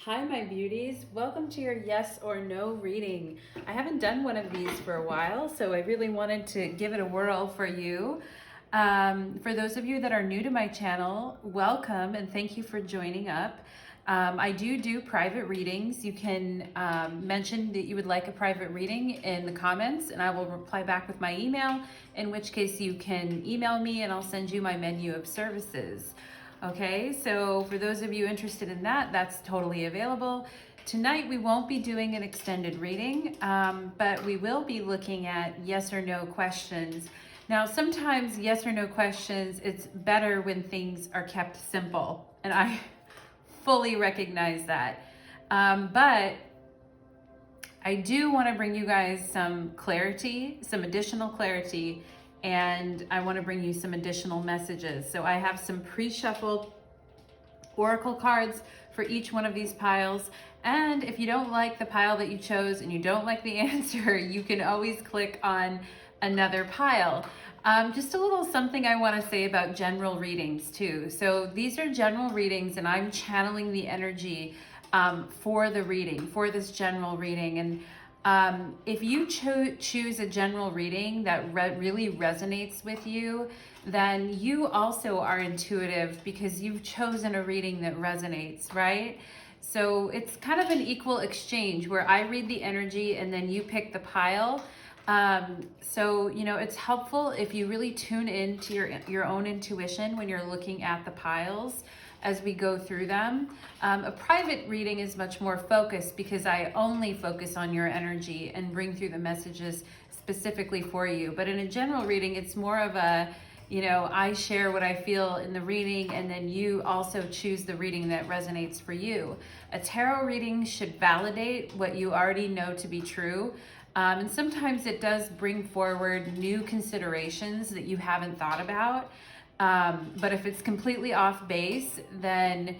Hi, my beauties. Welcome to your yes or no reading. I haven't done one of these for a while, so I really wanted to give it a whirl for you. For those of you that are new to my channel, welcome and thank you for joining up. I do private readings. You can mention that you would like a private reading in the comments and I will reply back with my email, in which case you can email me and I'll send you my menu of services. Okay, so for those of you interested in that, that's totally available. Tonight we won't be doing an extended reading, but we will be looking at yes or no questions. Now, sometimes yes or no questions, it's better when things are kept simple, and I fully recognize that. But I do want to bring you guys some clarity, some additional clarity, and I want to bring you some additional messages. So I have some pre-shuffled oracle cards for each one of these piles. And if you don't like the pile that you chose and you don't like the answer, you can always click on another pile. Just a little something I want to say about general readings too. So these are general readings and I'm channeling the energy for the reading, for this general reading. And if you choose a general reading that really resonates with you, then you also are intuitive because you've chosen a reading that resonates, right? So it's kind of an equal exchange where I read the energy and then you pick the pile. So, you know, it's helpful if you really tune into your own intuition when you're looking at the piles as we go through them. A private reading is much more focused because I only focus on your energy and bring through the messages specifically for you. But in a general reading, it's more of a, you know, I share what I feel in the reading and then you also choose the reading that resonates for you. A tarot reading should validate what you already know to be true. And sometimes it does bring forward new considerations that you haven't thought about. But if it's completely off base, then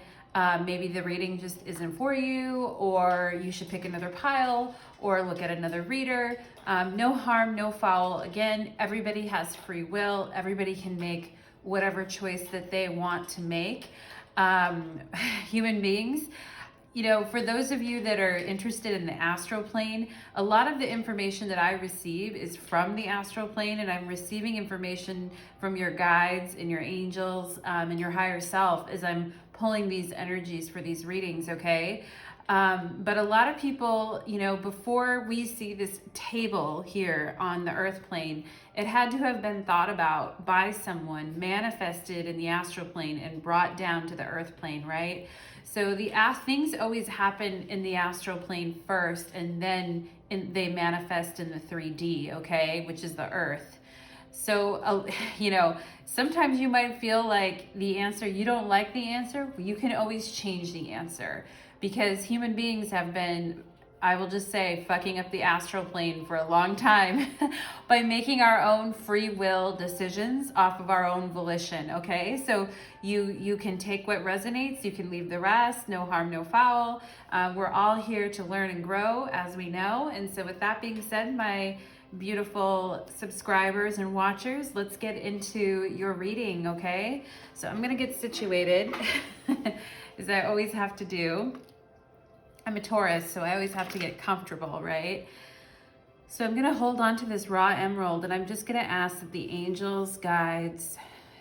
maybe the reading just isn't for you, or you should pick another pile or look at another reader. No harm, no foul. Again, everybody has free will. Everybody can make whatever choice that they want to make. Human beings. You know, for those of you that are interested in the astral plane, a lot of the information that I receive is from the astral plane, and I'm receiving information from your guides and your angels and your higher self as I'm pulling these energies for these readings, okay? But a lot of people, you know, before we see this table here on the earth plane, it had to have been thought about by someone, manifested in the astral plane and brought down to the earth plane, right? So the things always happen in the astral plane first, and then they manifest in the 3D, okay, which is the earth. So, you know, sometimes you might feel like the answer, you don't like the answer, you can always change the answer because human beings have been, I will just say, fucking up the astral plane for a long time by making our own free will decisions off of our own volition, okay? So you can take what resonates, you can leave the rest, no harm, no foul. We're all here to learn and grow, as we know. And so with that being said, my beautiful subscribers and watchers, let's get into your reading, okay? So I'm gonna get situated, as I always have to do. I'm a Taurus, so I always have to get comfortable, right? So I'm gonna hold on to this raw emerald and I'm just gonna ask that the angels, guides,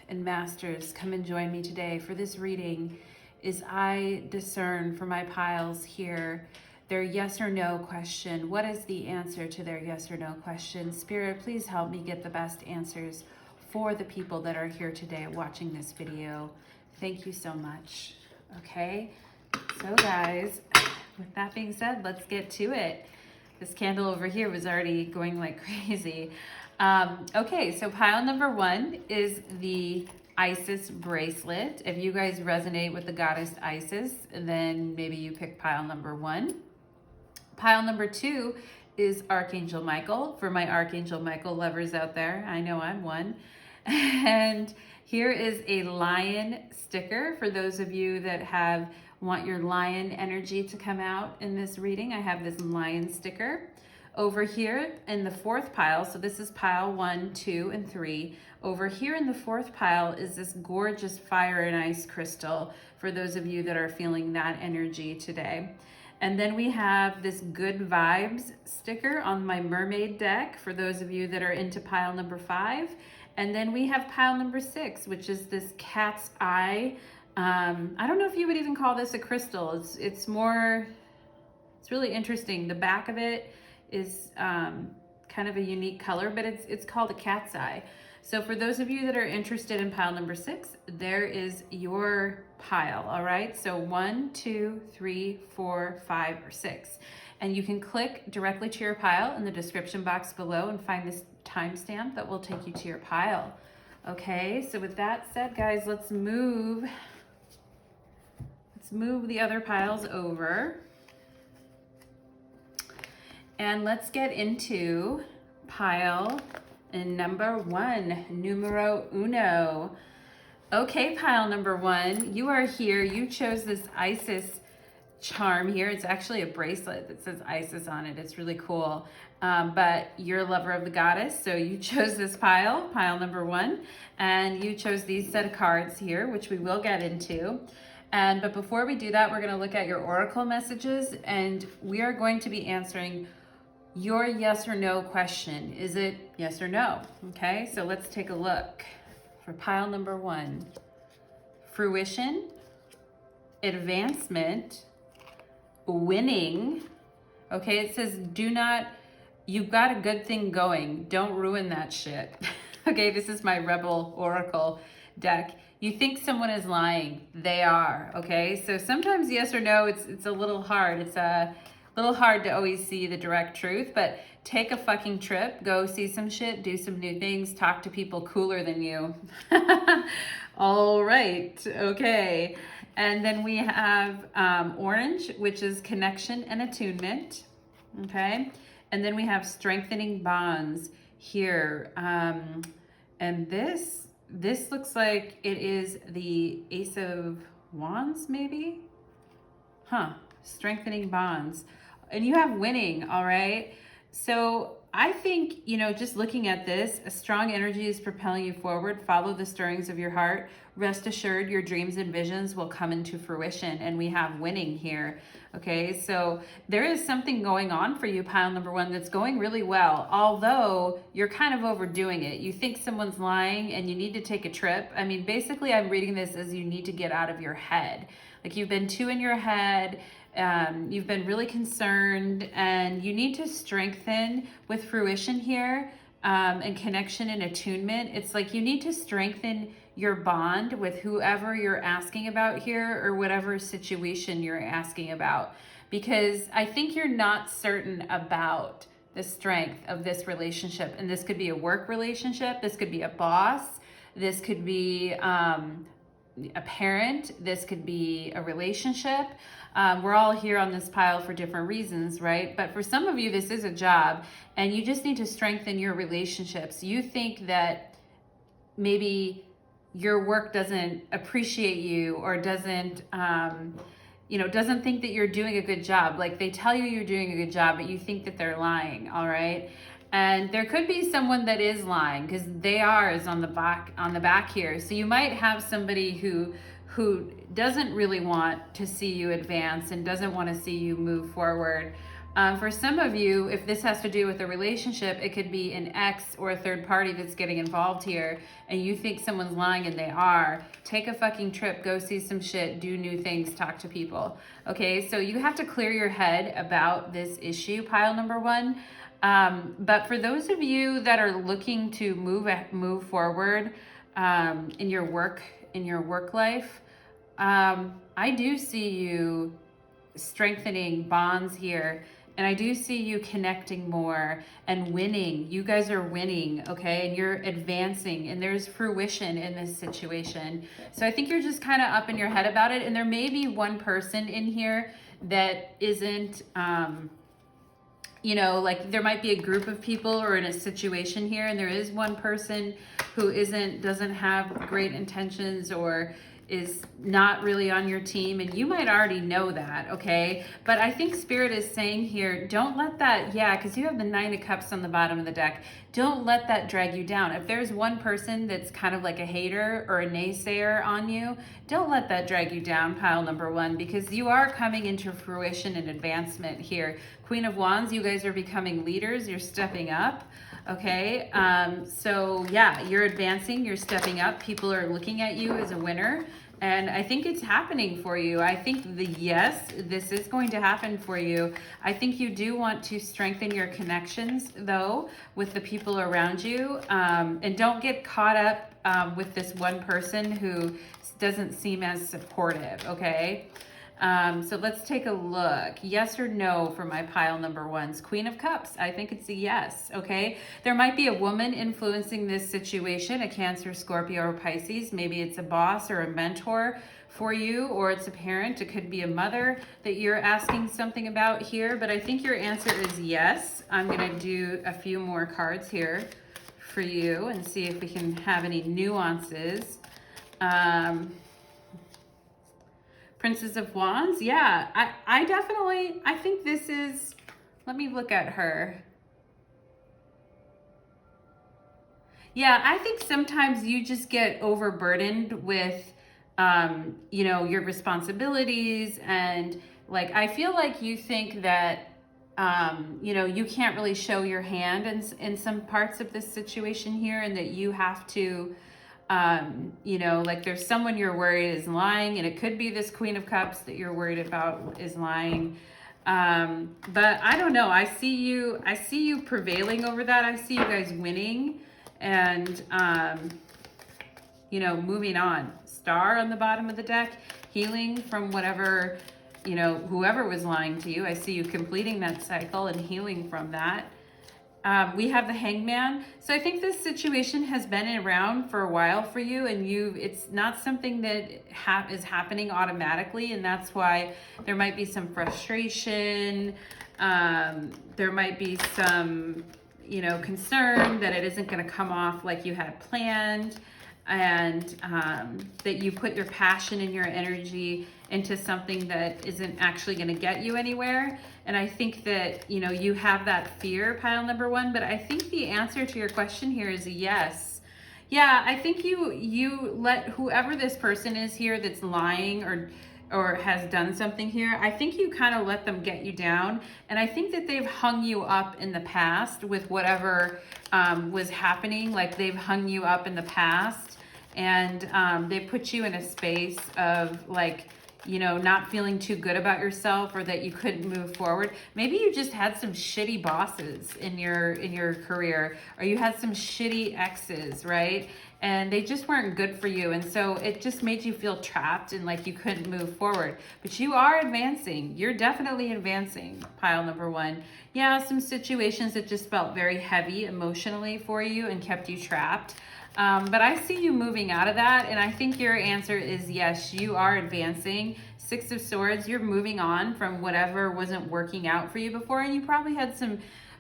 and masters come and join me today for this reading as I discern for my piles here their yes or no question. What is the answer to their yes or no question? Spirit, please help me get the best answers for the people that are here today watching this video. Thank you so much. Okay, so guys, with that being said, let's get to it. This candle over here was already going like crazy. Okay, so pile number one is the Isis bracelet. If you guys resonate with the goddess Isis, then maybe you pick pile number one. Pile number two is Archangel Michael. For my Archangel Michael lovers out there, I know I'm one. And here is a lion sticker for those of you that want your lion energy to come out in this reading. I have this lion sticker. Over here in the fourth pile, so this is pile 1, 2, and 3. Over here in the fourth pile is this gorgeous fire and ice crystal for those of you that are feeling that energy today. And then we have this good vibes sticker on my mermaid deck for those of you that are into pile number 5. And then we have pile number 6, which is this cat's eye. I don't know if you would even call this a crystal. It's really interesting. The back of it is kind of a unique color, but it's called a cat's eye. So for those of you that are interested in pile number 6, there is your pile, all right? So 1, 2, 3, 4, 5, or 6. And you can click directly to your pile in the description box below and find this timestamp that will take you to your pile. Okay, so with that said, guys, let's move the other piles over. And let's get into pile number 1, numero uno. Okay, pile number 1, you are here. You chose this Isis charm here. It's actually a bracelet that says Isis on it. It's really cool. But you're a lover of the goddess, so you chose this pile number 1, and you chose these set of cards here, which we will get into. But before we do that, we're going to look at your oracle messages, and we are going to be answering your yes or no question. Is it yes or no? Okay, so let's take a look for pile number 1. Fruition, advancement, winning. Okay, it says you've got a good thing going. Don't ruin that shit. Okay, this is my Rebel Oracle deck. You think someone is lying. They are, okay? So sometimes yes or no, it's a little hard. It's a little hard to always see the direct truth, but take a fucking trip, go see some shit, do some new things, talk to people cooler than you. All right, okay. And then we have orange, which is connection and attunement, okay? And then we have strengthening bonds here. And this looks like it is the Ace of Wands, maybe? Huh, strengthening bonds. And you have winning, all right? So I think, just looking at this, a strong energy is propelling you forward. Follow the stirrings of your heart. Rest assured your dreams and visions will come into fruition. And we have winning here, okay? So there is something going on for you, pile number 1, that's going really well, although you're kind of overdoing it. You think someone's lying and you need to take a trip. I mean, basically I'm reading this as you need to get out of your head. Like you've been too in your head. You've been really concerned, and you need to strengthen with fruition here, and connection and attunement. It's like you need to strengthen your bond with whoever you're asking about here, or whatever situation you're asking about, because I think you're not certain about the strength of this relationship. And this could be a work relationship, this could be a boss, this could be a parent, this could be a relationship. We're all here on this pile for different reasons, right? But for some of you, this is a job, and you just need to strengthen your relationships. You think that maybe your work doesn't appreciate you, or doesn't think that you're doing a good job. Like they tell you you're doing a good job, but you think that they're lying, all right? And there could be someone that is lying, because they are is on the back here. So you might have somebody who doesn't really want to see you advance and doesn't want to see you move forward. For some of you, if this has to do with a relationship, it could be an ex or a third party that's getting involved here, and you think someone's lying and they are. Take a fucking trip, go see some shit, do new things, talk to people. Okay, so you have to clear your head about this issue, pile number 1. But for those of you that are looking to move forward in your work life, I do see you strengthening bonds here, and I do see you connecting more and winning. You guys are winning, okay? And you're advancing, and there's fruition in this situation. So I think you're just kind of up in your head about it, and there may be one person in here that isn't, like there might be a group of people or in a situation here, and there is one person who doesn't have great intentions, or is not really on your team, and you might already know that, okay? But I think Spirit is saying here, don't let that, yeah, because you have the Nine of Cups on the bottom of the deck. Don't let that drag you down. If there's one person that's kind of like a hater or a naysayer on you, don't let that drag you down, pile number one, because you are coming into fruition and advancement here. Queen of Wands, you guys are becoming leaders. You're stepping up. Okay, so yeah, you're advancing, you're stepping up. People are looking at you as a winner, and I think it's happening for you. I think this is going to happen for you. I think you do want to strengthen your connections, though, with the people around you, and don't get caught up with this one person who doesn't seem as supportive, okay? So let's take a look. Yes or no for my pile number ones. Queen of Cups. I think it's a yes. Okay. There might be a woman influencing this situation, a Cancer, Scorpio, or Pisces. Maybe it's a boss or a mentor for you, or it's a parent. It could be a mother that you're asking something about here, but I think your answer is yes. I'm going to do a few more cards here for you and see if we can have any nuances. Princess of Wands, yeah, I think this is, let me look at her. Yeah, I think sometimes you just get overburdened with, you know, your responsibilities, and like, I feel like you think that, you know, you can't really show your hand in some parts of this situation here, and that you have to, you know, like there's someone you're worried is lying, and it could be this Queen of Cups that you're worried about is lying. But I don't know. I see you prevailing over that. I see you guys winning and, you know, moving on. Star on the bottom of the deck, healing from whatever, you know, whoever was lying to you. I see you completing that cycle and healing from that. We have the Hangman. So I think this situation has been around for a while for you, and it's not something that is happening automatically, and that's why there might be some frustration. There might be some, you know, concern that it isn't going to come off like you had planned, and that you put your passion and your energy into something that isn't actually going to get you anywhere. And I think that, you know, you have that fear, pile number one, but I think the answer to your question here is a yes. Yeah, I think you let whoever this person is here that's lying or has done something here, I think you kind of let them get you down. And I think that they've hung you up in the past with whatever was happening. Like they've hung you up in the past, and they put you in a space of like, you know, not feeling too good about yourself, or that you couldn't move forward. Maybe you just had some shitty bosses in your career, or you had some shitty exes, right? And they just weren't good for you. And so it just made you feel trapped and like you couldn't move forward. But you are advancing. You're definitely advancing, pile number one. Yeah, some situations that just felt very heavy emotionally for you and kept you trapped. But I see you moving out of that, and I think your answer is yes, you are advancing. Six of Swords, you're moving on from whatever wasn't working out for you before, and you probably had some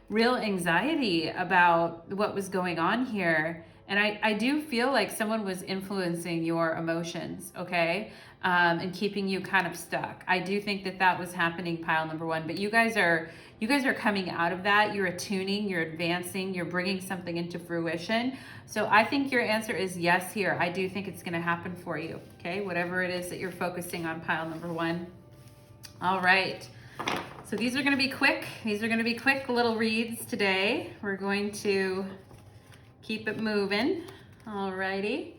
real anxiety about what was going on here. And I do feel like someone was influencing your emotions, okay? And keeping you kind of stuck. I do think that that was happening, pile number one, but you guys are coming out of that. You're attuning, you're advancing, you're bringing something into fruition. So I think your answer is yes here. I do think it's going to happen for you, okay? Whatever it is that you're focusing on, pile number one. All right. So these are going to be quick. These are going to be quick little reads today. We're going to keep it moving. All righty.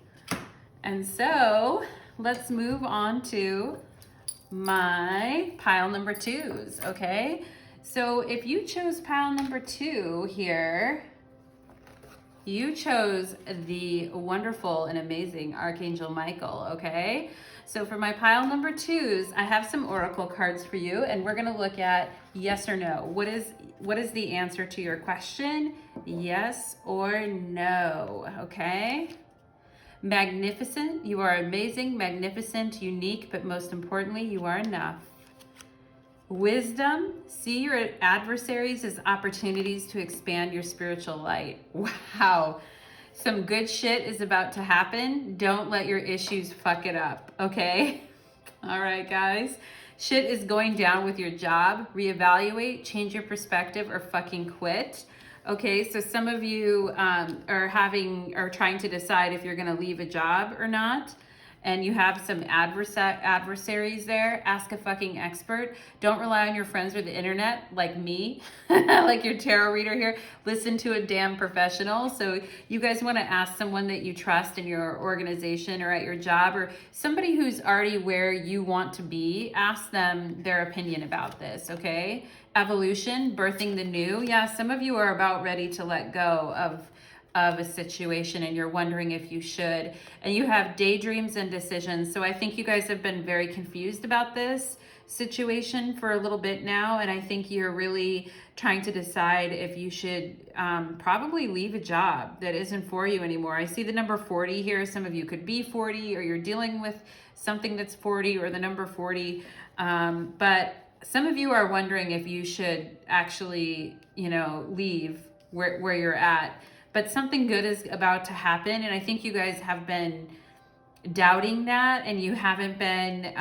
And so let's move on to my pile number twos, okay? So if you chose pile number two here, you chose the wonderful and amazing Archangel Michael, okay? So for my pile number twos, I have some oracle cards for you, and we're gonna look at yes or no. What is the answer to your question? Yes or no, okay? Magnificent, you are amazing, magnificent, unique, but most importantly, you are enough. Wisdom, see your adversaries as opportunities to expand your spiritual light. Wow. Some good shit is about to happen. Don't let your issues fuck it up, okay? All right, guys. Shit is going down with your job. Reevaluate, change your perspective, or fucking quit. Okay, so some of you are trying to decide if you're gonna leave a job or not, and you have some adversaries there. Ask a fucking expert. Don't rely on your friends or the internet like me, like your tarot reader here. Listen to a damn professional. So you guys want to ask someone that you trust in your organization or at your job, or somebody who's already where you want to be. Ask them their opinion about this, okay? Evolution, birthing the new. Yeah, some of you are about ready to let go of a situation and you're wondering if you should. And you have daydreams and decisions. So I think you guys have been very confused about this situation for a little bit now. And I think you're really trying to decide if you should probably leave a job that isn't for you anymore. I see the number 40 here. Some of you could be 40, or you're dealing with something that's 40, or the number 40. But some of you are wondering if you should actually, leave where you're at. But something good is about to happen. And I think you guys have been doubting that, and you haven't been,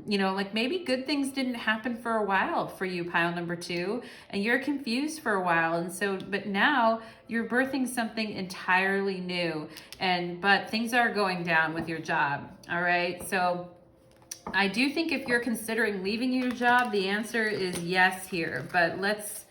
like maybe good things didn't happen for a while for you, pile number 2, and you're confused for a while. And so, but now you're birthing something entirely new, but things are going down with your job. All right. So I do think if you're considering leaving your job, the answer is yes here, but let's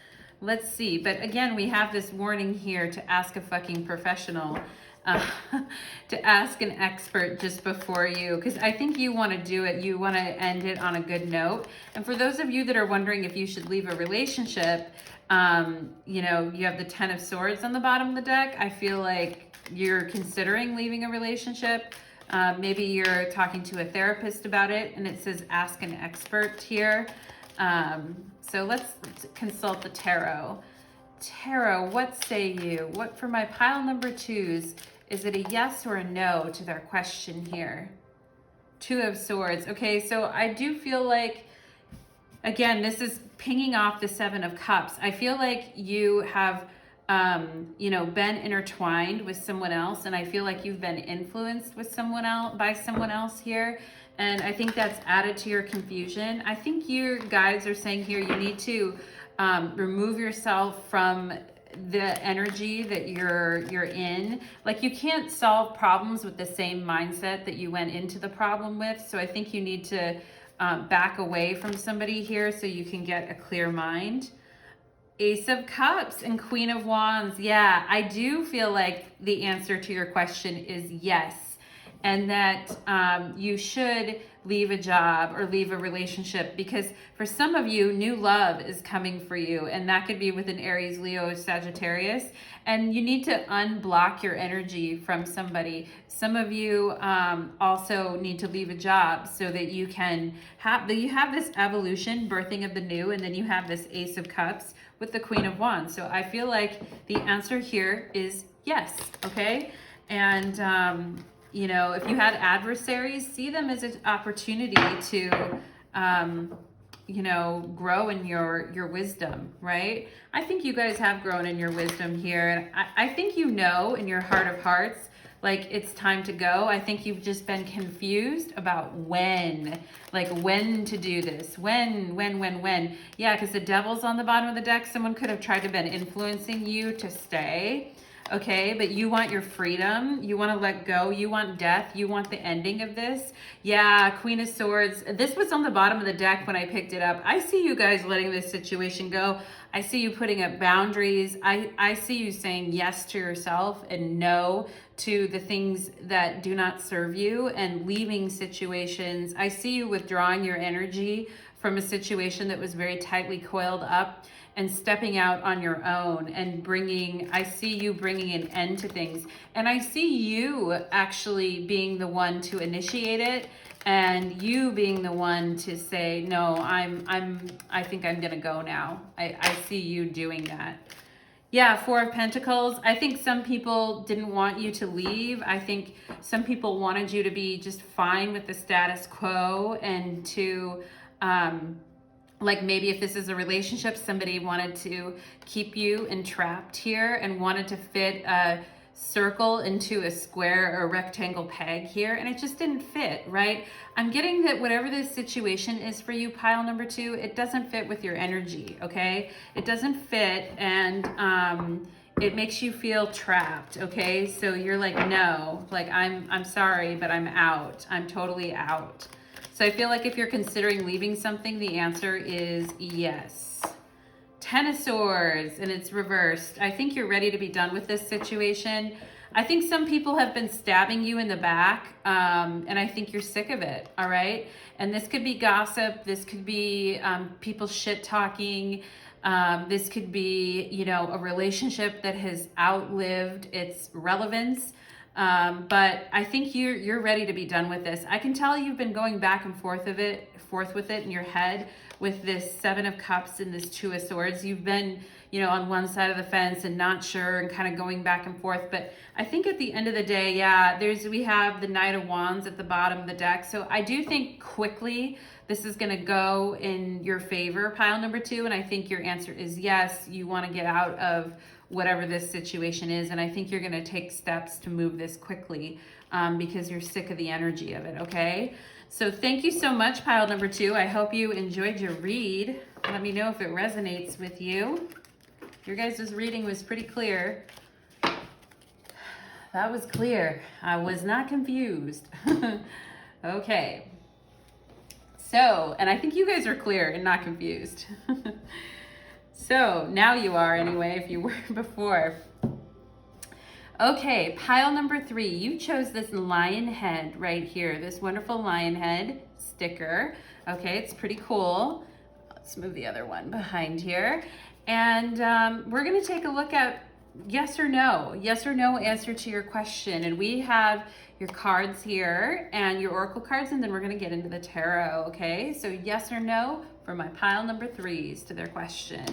see. But again, we have this warning here to ask a fucking professional, to ask an expert just before you, because I think you want to do it. You want to end it on a good note. And for those of you that are wondering if you should leave a relationship, you have the 10 of Swords on the bottom of the deck. I feel like you're considering leaving a relationship. Maybe you're talking to a therapist about it, and it says ask an expert here. So let's consult the tarot. Tarot, what say you? What for my pile number 2s? Is it a yes or a no to their question here? 2 of Swords. Okay, so I do feel like, again, this is pinging off the 7 of Cups. I feel like you have, been intertwined with someone else, and I feel like you've been influenced with by someone else here. And I think that's added to your confusion. I think you guys are saying here you need to remove yourself from the energy that you're in. Like, you can't solve problems with the same mindset that you went into the problem with. So I think you need to back away from somebody here so you can get a clear mind. Ace of Cups and Queen of Wands. Yeah, I do feel like the answer to your question is yes. And that you should leave a job or leave a relationship, because for some of you, new love is coming for you. And that could be with an Aries, Leo, Sagittarius. And you need to unblock your energy from somebody. Some of you also need to leave a job so that you can have this evolution, birthing of the new, and then you have this Ace of Cups with the Queen of Wands. So I feel like the answer here is yes, okay? And if you had adversaries, see them as an opportunity to, grow in your wisdom, right? I think you guys have grown in your wisdom here. And I think in your heart of hearts, like, it's time to go. I think you've just been confused about when to do this. When. Yeah, because the Devil's on the bottom of the deck. Someone could have tried to been influencing you to stay. Okay, but you want your freedom. You want to let go. You want death. You want the ending of this. Yeah, Queen of Swords. This was on the bottom of the deck when I picked it up. I see you guys letting this situation go. I see you putting up boundaries. I see you saying yes to yourself and no to the things that do not serve you, and leaving situations. I see you withdrawing your energy from a situation that was very tightly coiled up and stepping out on your own and I see you bringing an end to things. And I see you actually being the one to initiate it, and you being the one to say, no, I think I'm gonna go now. I see you doing that. Yeah, 4 of Pentacles. I think some people didn't want you to leave. I think some people wanted you to be just fine with the status quo, and to, like, maybe if this is a relationship, somebody wanted to keep you entrapped here and wanted to fit a circle into a square or rectangle peg here, and it just didn't fit, right? I'm getting that whatever this situation is for you, pile number 2, it doesn't fit with your energy, okay? It doesn't fit, and it makes you feel trapped, okay? So you're like, no, like I'm sorry, but I'm out. I'm totally out. So I feel like if you're considering leaving something, the answer is yes. 10 of Swords, and it's reversed. I think you're ready to be done with this situation. I think some people have been stabbing you in the back, and I think you're sick of it, all right? And this could be gossip. This could be people shit talking. This could be, you know, a relationship that has outlived its relevance. But I think you're ready to be done with this. I can tell you've been going back and forth with it in your head with this 7 of Cups and this 2 of Swords. You've been, you know, on one side of the fence and not sure and kind of going back and forth. But I think at the end of the day, yeah, we have the Knight of Wands at the bottom of the deck. So I do think quickly this is going to go in your favor, pile number 2. And I think your answer is yes, you want to get out of whatever this situation is. And I think you're going to take steps to move this quickly because you're sick of the energy of it, okay? So thank you so much, pile number 2. I hope you enjoyed your read. Let me know if it resonates with you. Your guys' reading was pretty clear. That was clear. I was not confused. Okay. So, and I think you guys are clear and not confused. So now you are anyway, if you were before. Okay, pile number 3. You chose this lion head right here, this wonderful lion head sticker. Okay, it's pretty cool. Let's move the other one behind here. And we're gonna take a look at yes or no answer to your question. And we have your cards here and your oracle cards, and then we're gonna get into the tarot, okay? So yes or no for my pile number 3s to their question.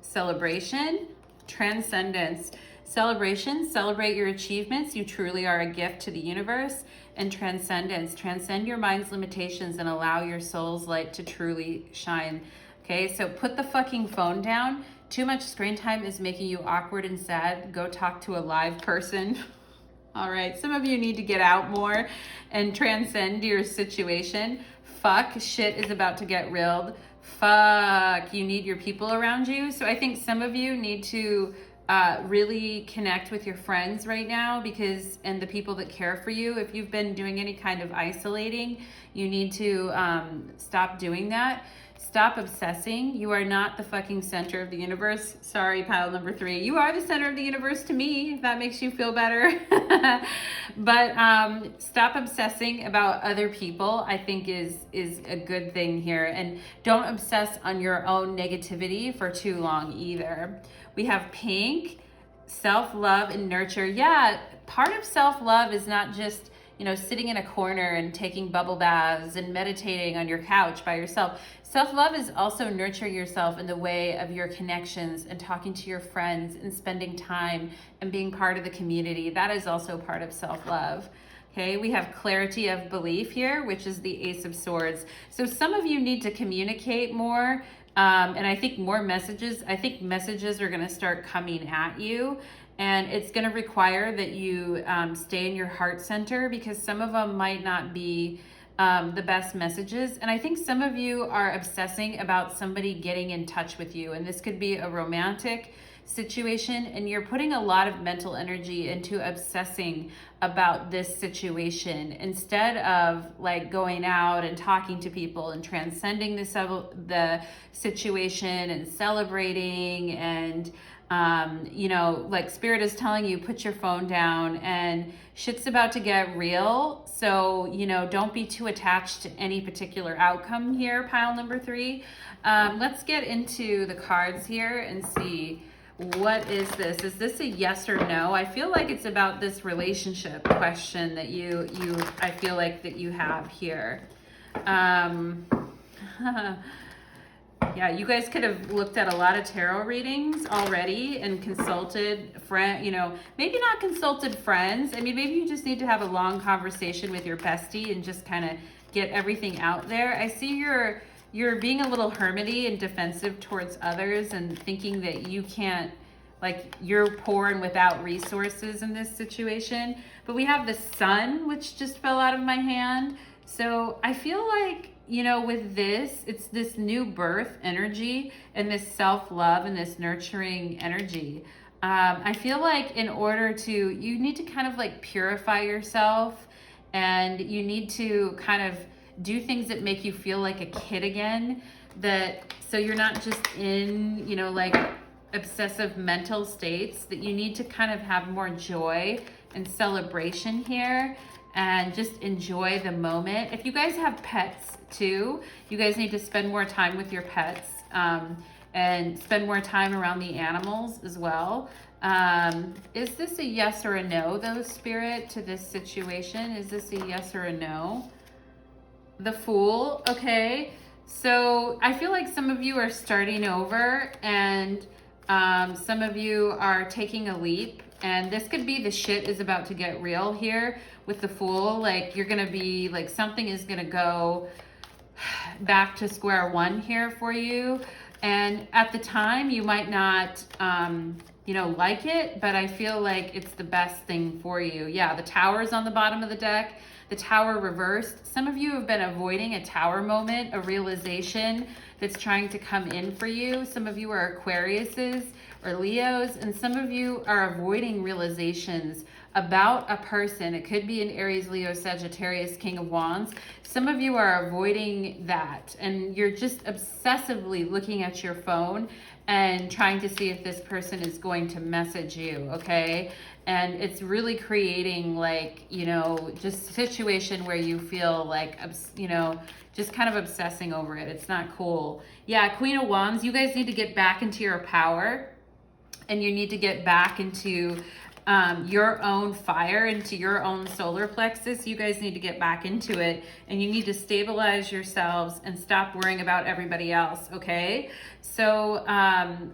Celebration, transcendence. Celebration, celebrate your achievements. You truly are a gift to the universe. And transcendence, transcend your mind's limitations and allow your soul's light to truly shine. Okay, so put the fucking phone down. Too much screen time is making you awkward and sad. Go talk to a live person. All right, some of you need to get out more and transcend your situation. Fuck, shit is about to get real. Fuck, you need your people around you. So I think some of you need to really connect with your friends right now and the people that care for you. If you've been doing any kind of isolating, you need to stop doing that. Stop obsessing. You are not the fucking center of the universe. Sorry, pile number 3. You are the center of the universe to me, if that makes you feel better. But stop obsessing about other people, I think is a good thing here. And don't obsess on your own negativity for too long either. We have pink, self-love and nurture. Yeah, part of self-love is not just, you know, sitting in a corner and taking bubble baths and meditating on your couch by yourself. Self-love is also nurturing yourself in the way of your connections and talking to your friends and spending time and being part of the community. That is also part of self-love. Okay, we have clarity of belief here, which is the Ace of Swords. So some of you need to communicate more. And I think more messages, I think messages are going to start coming at you, and it's going to require that you stay in your heart center because some of them might not be the best messages. And I think some of you are obsessing about somebody getting in touch with you, and this could be a romantic situation, and you're putting a lot of mental energy into obsessing about this situation instead of like going out and talking to people and transcending the situation and celebrating and you know, like Spirit is telling you, put your phone down and shit's about to get real. So, you know, don't be too attached to any particular outcome here, pile number 3. Let's get into the cards here and see, what is this? Is this a yes or no? I feel like it's about this relationship question that I feel like that you have here. Yeah, you guys could have looked at a lot of tarot readings already and consulted you know, maybe not consulted friends. I mean, maybe you just need to have a long conversation with your bestie and just kind of get everything out there. I see you're being a little hermity and defensive towards others and thinking that you can't like you're poor and without resources in this situation. But we have the Sun, which just fell out of my hand. So I feel like, you know, with this, it's this new birth energy and this self-love and this nurturing energy. I feel like in order to, you need to kind of like purify yourself, and you need to kind of do things that make you feel like a kid again, that so you're not just in, you know, like obsessive mental states, that you need to kind of have more joy and celebration here and just enjoy the moment. If you guys have pets too, you guys need to spend more time with your pets, and spend more time around the animals as well. Is this a yes or a no, though, Spirit, to this situation? Is this a yes or a no? The Fool, okay. So I feel like some of you are starting over, and some of you are taking a leap, and this could be the shit is about to get real here with the Fool. Like you're gonna be like, something is gonna go back to square one here for you. And at the time you might not, you know, like it, but I feel like it's the best thing for you. Yeah, the Tower's on the bottom of the deck, the Tower reversed. Some of you have been avoiding a Tower moment, a realization that's trying to come in for you. Some of you are Aquariuses or Leos, and some of you are avoiding realizations about a person. It could be an Aries, Leo, Sagittarius, King of Wands. Some of you are avoiding that, and you're just obsessively looking at your phone and trying to see if this person is going to message you, okay? And it's really creating like, you know, just a situation where you feel like, you know, just kind of obsessing over it. It's not cool. Yeah, Queen of Wands, you guys need to get back into your power, and you need to get back into your own fire, into your own solar plexus. You guys need to get back into it, and you need to stabilize yourselves and stop worrying about everybody else, okay? So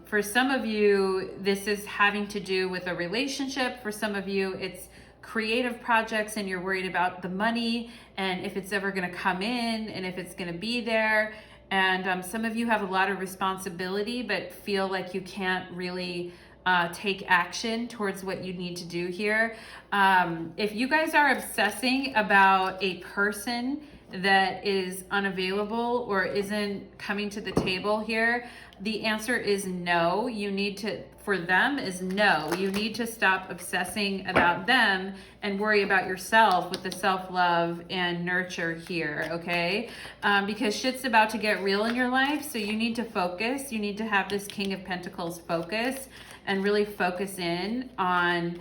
for some of you, this is having to do with a relationship. For some of you, it's creative projects, and you're worried about the money and if it's ever going to come in and if it's going to be there. And some of you have a lot of responsibility but feel like you can't really take action towards what you need to do here. If you guys are obsessing about a person that is unavailable or isn't coming to the table here, the answer is no. You need to, for them is no. You need to stop obsessing about them and worry about yourself with the self-love and nurture here, okay? Because shit's about to get real in your life, so you need to focus. You need to have this King of Pentacles focus and really focus in on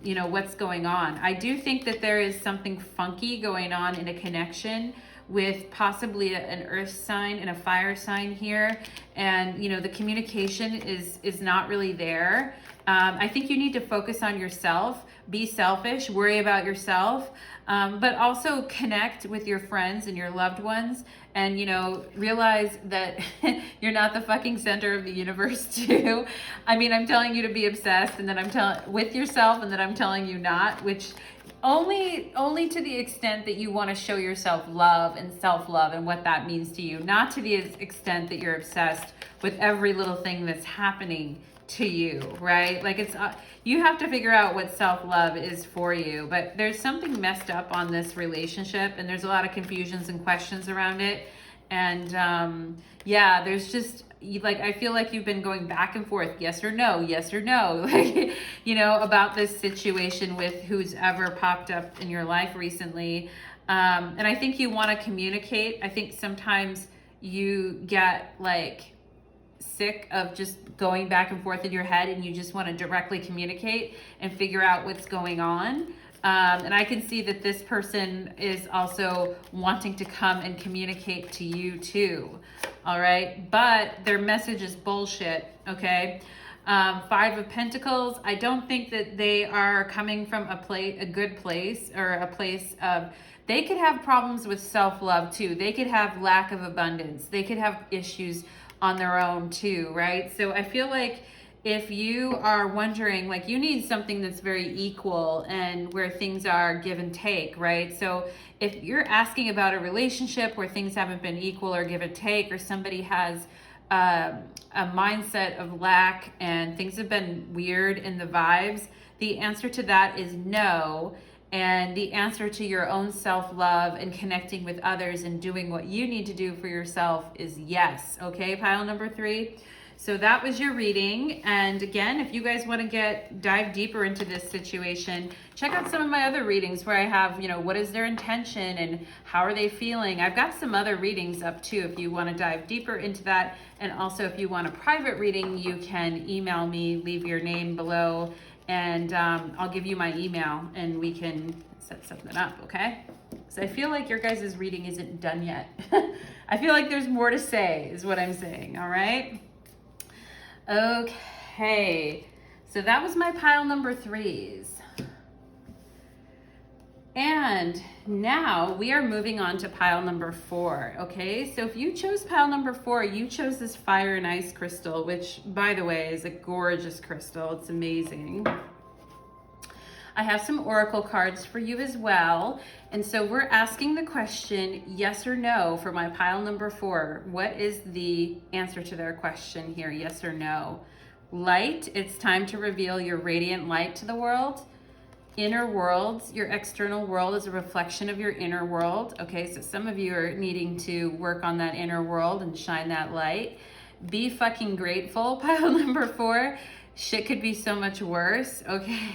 you know, what's going on. I do think that there is something funky going on in a connection with possibly an earth sign and a fire sign here. And, you know, the communication is not really there. I think you need to focus on yourself, be selfish, worry about yourself, but also connect with your friends and your loved ones, and, you know, realize that you're not the fucking center of the universe too. I mean, I'm telling you to be obsessed, and then I'm telling with yourself, and then I'm telling you not, which only to the extent that you want to show yourself love and self-love and what that means to you, not to the extent that you're obsessed with every little thing that's happening to you, right? Like it's you have to figure out what self-love is for you. But there's something messed up on this relationship, and there's a lot of confusions and questions around it. And yeah, there's just like, I feel like you've been going back and forth, yes or no, like, you know, about this situation with who's ever popped up in your life recently. And I think you want to communicate. I think sometimes you get like sick of just going back and forth in your head, and you just want to directly communicate and figure out what's going on. And I can see that this person is also wanting to come and communicate to you too. All right. But their message is bullshit. Okay. Five of Pentacles. I don't think that they are coming from a good place, or a place of, they could have problems with self-love too. They could have lack of abundance. They could have issues on their own too, right? So I feel like if you are wondering, like, you need something that's very equal and where things are give and take, right? So if you're asking about a relationship where things haven't been equal or give and take, or somebody has a mindset of lack and things have been weird in the vibes, the answer to that is no. And the answer to your own self-love and connecting with others and doing what you need to do for yourself is yes. Okay, pile number 3. So that was your reading. And again, if you guys want to dive deeper into this situation, check out some of my other readings where I have, what is their intention and how are they feeling? I've got some other readings up too if you want to dive deeper into that. And also if you want a private reading, you can email me, leave your name below, and I'll give you my email and we can set something up, okay? So I feel like your guys' reading isn't done yet. I feel like there's more to say is what I'm saying, all right? Okay, so that was my pile number 3s. And now we are moving on to pile number 4, okay? So if you chose pile number 4, you chose this fire and ice crystal, which, by the way, is a gorgeous crystal. It's amazing. I have some oracle cards for you as well. And so we're asking the question, yes or no, for my pile number 4. What is the answer to their question here, yes or no? Light, it's time to reveal your radiant light to the world. Inner world, your external world is a reflection of your inner world. Okay, so some of you are needing to work on that inner world and shine that light. Be fucking grateful, pile number 4. Shit could be so much worse, okay?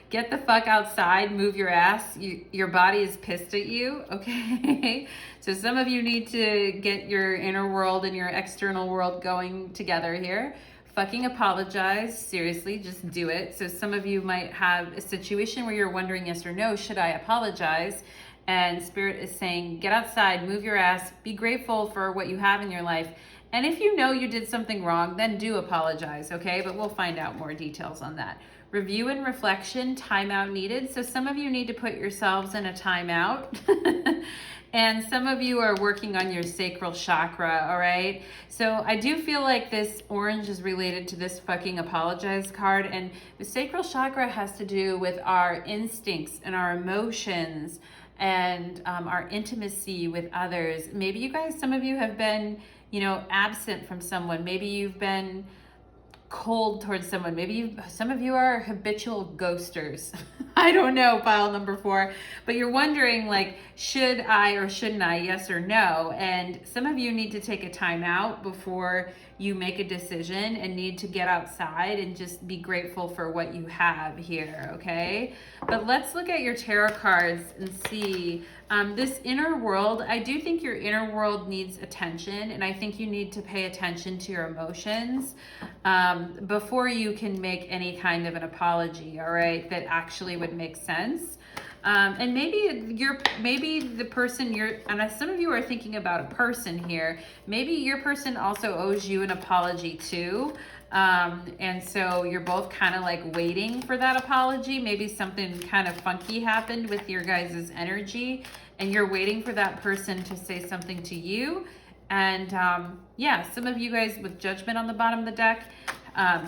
Get the fuck outside, move your ass. Your body is pissed at you, okay? So some of you need to get your inner world and your external world going together here. Fucking apologize, seriously, just do it. So some of you might have a situation where you're wondering, yes or no, should I apologize? And Spirit is saying, get outside, move your ass, be grateful for what you have in your life. And if you know you did something wrong, then do apologize, okay? But we'll find out more details on that. Review and reflection, timeout needed. So some of you need to put yourselves in a timeout. And some of you are working on your sacral chakra, all right? So I do feel like this orange is related to this fucking apologize card. And the sacral chakra has to do with our instincts and our emotions and our intimacy with others. Maybe you guys, some of you have been, absent from someone. Maybe you've been cold towards someone. Maybe some of you are habitual ghosters. I don't know, pile number 4, but you're wondering like, should I or shouldn't I, yes or no? And some of you need to take a time out before you make a decision and need to get outside and just be grateful for what you have here, okay? But let's look at your tarot cards and see this inner world. I do think your inner world needs attention, and I think you need to pay attention to your emotions before you can make any kind of an apology, all right, that actually would make sense. And maybe the person and some of you are thinking about a person here. Maybe your person also owes you an apology too. And so you're both kind of like waiting for that apology. Maybe something kind of funky happened with your guys' energy and you're waiting for that person to say something to you. And yeah, some of you guys with judgment on the bottom of the deck,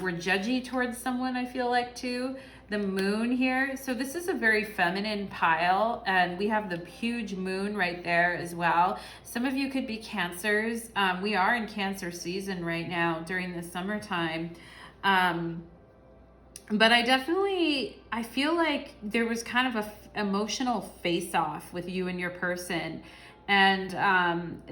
were judgy towards someone, I feel like too. The moon here. So this is a very feminine pile, and we have the huge moon right there as well. Some of you could be Cancers. We are in Cancer season right now during the summertime. But I feel like there was kind of a emotional face-off with you and your person, and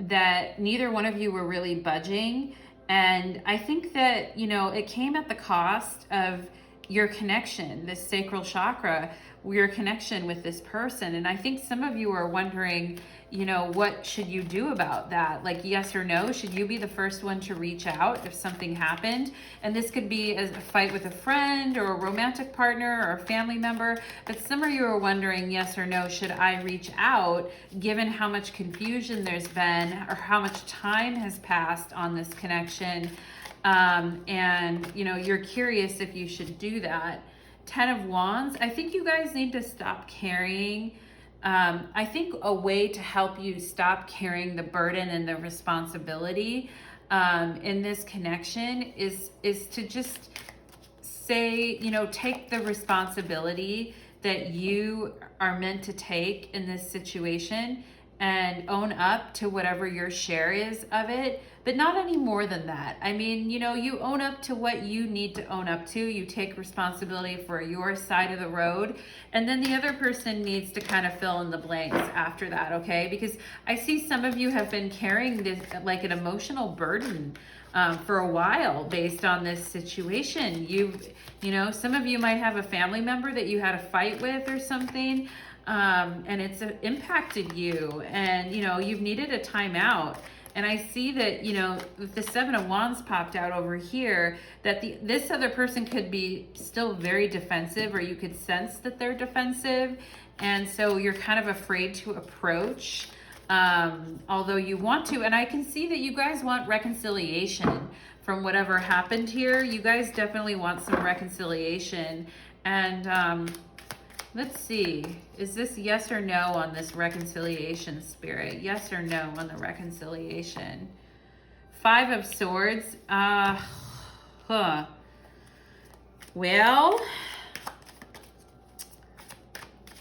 that neither one of you were really budging. And I think that, it came at the cost of your connection, this sacral chakra, your connection with this person. And I think some of you are wondering, what should you do about that? Like, yes or no? Should you be the first one to reach out if something happened? And this could be a fight with a friend or a romantic partner or a family member. But some of you are wondering, yes or no, should I reach out given how much confusion there's been or how much time has passed on this connection? And you're curious if you should do that. 10 of Wands, I think you guys need to stop carrying. I think a way to help you stop carrying the burden and the responsibility in this connection is to just say, take the responsibility that you are meant to take in this situation and own up to whatever your share is of it, but not any more than that. I mean, you know, you own up to what you need to own up to. You take responsibility for your side of the road, and then the other person needs to kind of fill in the blanks after that, okay? Because I see some of you have been carrying this like an emotional burden for a while based on this situation. You know, some of you might have a family member that you had a fight with or something, and it's impacted you, and you know, you've needed a timeout. And I see that, you know, if the 7 of Wands popped out over here, that this other person could be still very defensive, or you could sense that they're defensive, and so you're kind of afraid to approach, although you want to. And I can see that you guys want reconciliation from whatever happened here. You guys definitely want some reconciliation. And let's see, is this yes or no on this reconciliation, Spirit? Yes or no on the reconciliation? 5 of Swords. Well,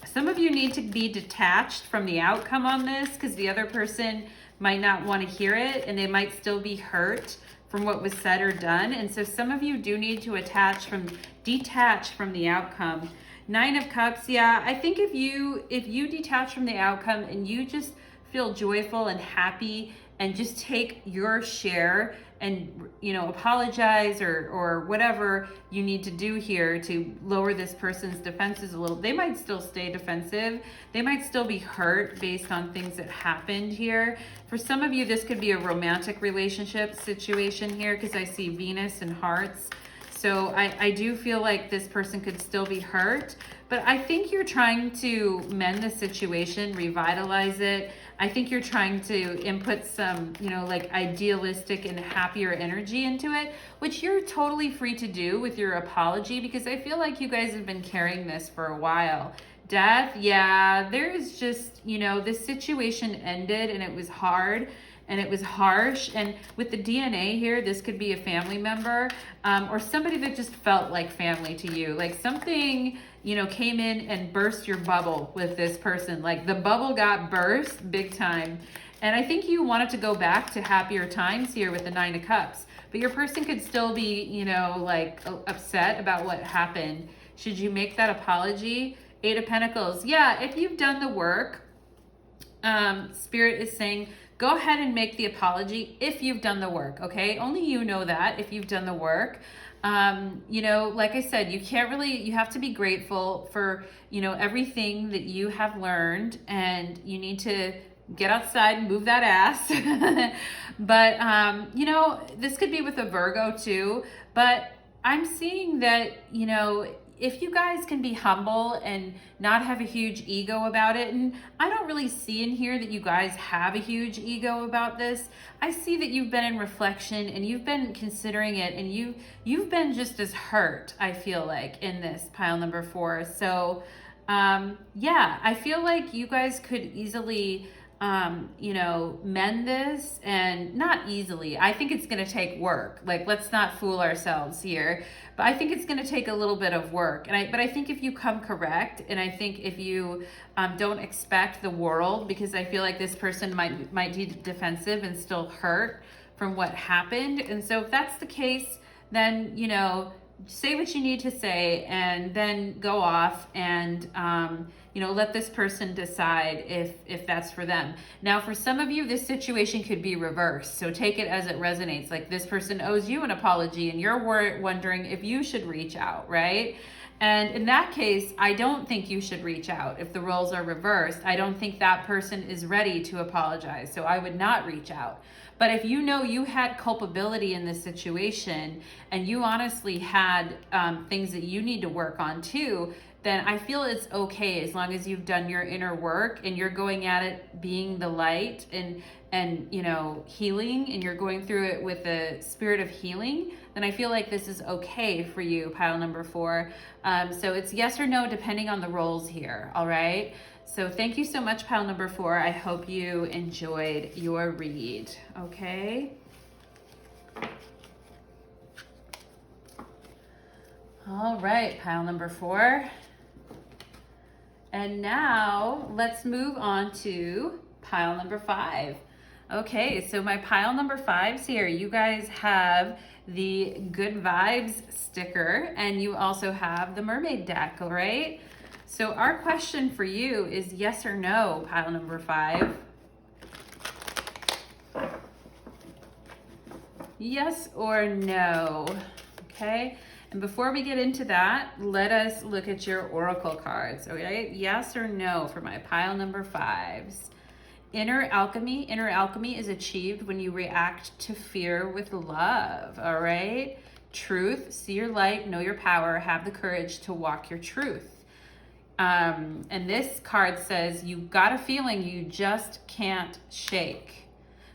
some of you need to be detached from the outcome on this, because the other person might not want to hear it, and they might still be hurt from what was said or done. And so some of you do need to detach from the outcome. 9 of Cups, yeah, I think if you detach from the outcome and you just feel joyful and happy and just take your share and, you know, apologize or whatever you need to do here to lower this person's defenses a little. They might still stay defensive. They might still be hurt based on things that happened here. For some of you, this could be a romantic relationship situation here, because I see Venus and Hearts. So I do feel like this person could still be hurt, but I think you're trying to mend the situation, revitalize it. I think you're trying to input some, you know, like idealistic and happier energy into it, which you're totally free to do with your apology, because I feel like you guys have been carrying this for a while. Death, yeah, there is just, you know, this situation ended and it was hard. And it was harsh. And with the DNA here, this could be a family member, or somebody that just felt like family to you. Like something, you know, came in and burst your bubble with this person. Like the bubble got burst big time. And I think you wanted to go back to happier times here with the 9 of Cups. But your person could still be, you know, like upset about what happened. Should you make that apology? 8 of Pentacles. Yeah, if you've done the work, Spirit is saying, go ahead and make the apology if you've done the work, okay? Only you know that if you've done the work. You know, like I said, you have to be grateful for, you know, everything that you have learned, and you need to get outside and move that ass. But, you know, this could be with a Virgo too, but I'm seeing that, you know, if you guys can be humble and not have a huge ego about it, and I don't really see in here that you guys have a huge ego about this. I see that you've been in reflection and you've been considering it, and you've been just as hurt, I feel like, in this pile number 4. So yeah, I feel like you guys could easily you know, mend this, and not easily. I think it's going to take work. Like, let's not fool ourselves here. But I think it's going to take a little bit of work. But I think if you come correct, and I think if you don't expect the world, because I feel like this person might be defensive and still hurt from what happened. And so if that's the case, then, you know, say what you need to say, and then go off and you know, let this person decide if that's for them. Now, for some of you, this situation could be reversed, so take it as it resonates. Like this person owes you an apology and you're wondering if you should reach out, right? And in that case, I don't think you should reach out. If the roles are reversed, I don't think that person is ready to apologize, so I would not reach out. But if you know you had culpability in this situation, and you honestly had things that you need to work on too, then I feel it's okay, as long as you've done your inner work and you're going at it being the light and you know, healing, and you're going through it with the spirit of healing, then I feel like this is okay for you, pile number 4. So it's yes or no depending on the roles here, all right? So thank you so much, pile number 4. I hope you enjoyed your read, okay? All right, pile number 4. And now let's move on to pile number 5. Okay, so my pile number 5's here. You guys have the Good Vibes sticker, and you also have the mermaid deck, all right? So our question for you is yes or no, pile number 5. Yes or no, okay? And before we get into that, let us look at your oracle cards, okay? Yes or no for my pile number 5s. Inner alchemy. Inner alchemy is achieved when you react to fear with love, all right? Truth. See your light, know your power, have the courage to walk your truth. And this card says, you got a feeling you just can't shake.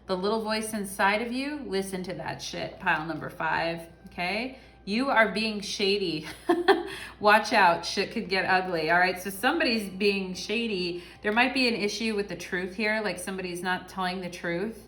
The little voice inside of you, listen to that shit, pile number 5, okay? You are being shady. Watch out, shit could get ugly, all right? So somebody's being shady. There might be an issue with the truth here, like somebody's not telling the truth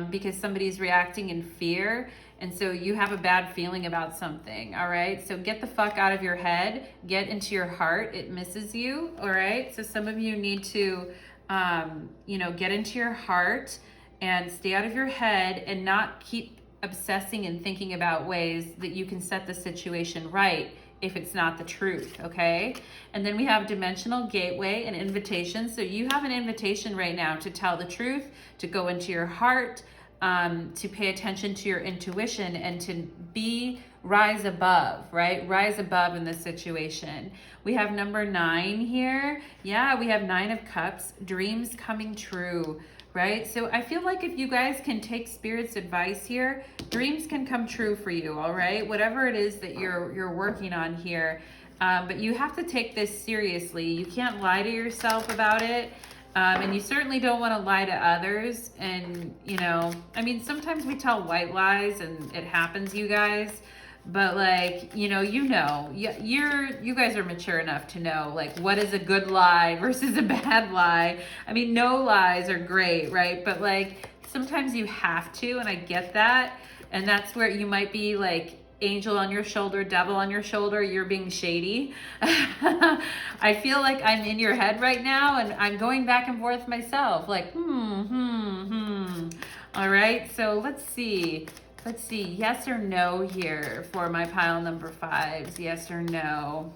because somebody's reacting in fear. And so you have a bad feeling about something, all right? So get the fuck out of your head, get into your heart. It misses you, all right? So some of you need to, get into your heart and stay out of your head and not keep obsessing and thinking about ways that you can set the situation right if it's not the truth, okay? And then we have dimensional gateway and invitation. So you have an invitation right now to tell the truth, to go into your heart, to pay attention to your intuition, and to rise above, right? Rise above in this situation. We have number 9 here. Yeah, we have 9 of Cups, dreams coming true. Right? So I feel like if you guys can take Spirit's advice here, dreams can come true for you, all right? Whatever it is that you're working on here. But you have to take this seriously. You can't lie to yourself about it. And you certainly don't want to lie to others. And, sometimes we tell white lies and it happens, you guys. But you guys are mature enough to know what is a good lie versus a bad lie. I mean, no lies are great, right? But sometimes you have to, and I get that. And that's where you might be angel on your shoulder, devil on your shoulder, you're being shady. I feel like I'm in your head right now and I'm going back and forth myself All right, so let's see, yes or no here for my pile number 5s, yes or no.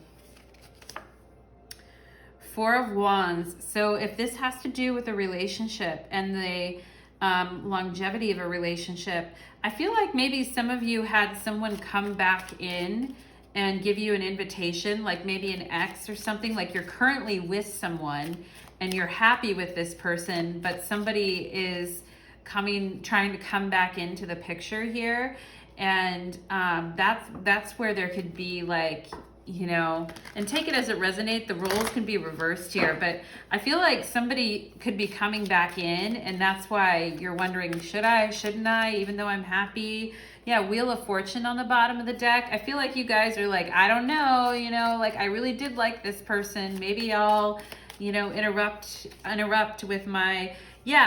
4 of Wands. So if this has to do with a relationship and the longevity of a relationship, I feel like maybe some of you had someone come back in and give you an invitation, like maybe an ex or something, like you're currently with someone and you're happy with this person, but somebody is trying to come back into the picture here. And that's where there could be and take it as it resonates. The roles can be reversed here, but I feel like somebody could be coming back in, and that's why you're wondering, should I, shouldn't I, even though I'm happy? Yeah, Wheel of Fortune on the bottom of the deck. I feel like you guys are I don't know, I really did like this person. Maybe I'll, interrupt with my,